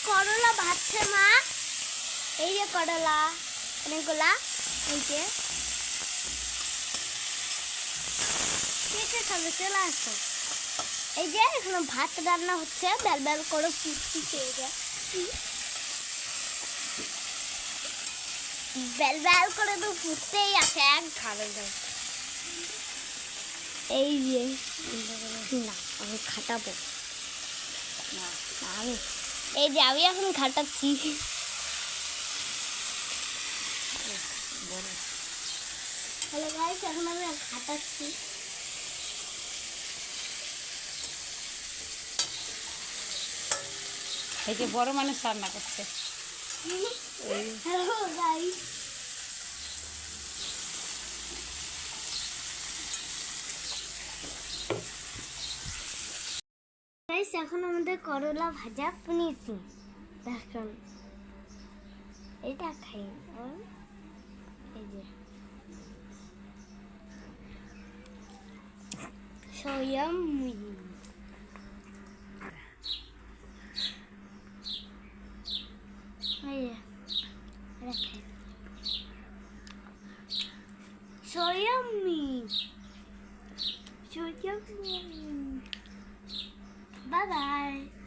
করলা ভাজছে মা। এই যে করলা অনেকগুলা, এই যে সবে চলে আসো। এই যে এখানে ভাত রান্না হচ্ছে, বেল বেল করে ফুটছে, এই যে বেল বেল করে তো ফুটতেই আছে এক ঘরে। এই যে না আমি খাটাবো না, আমি এই যে আমি এখন খাটাচ্ছি। হ্যালো গাইস, এখন আমি খাটাচ্ছি। এই যে বড় মানুষ রান্না করছে। হ্যালো গাইস, গাইস এখন আমাদের করলা ভাজা ফিনিশিং। দেখুন এটা খাই, এই যে সয়ামি। So yummy. So yummy. Bye bye.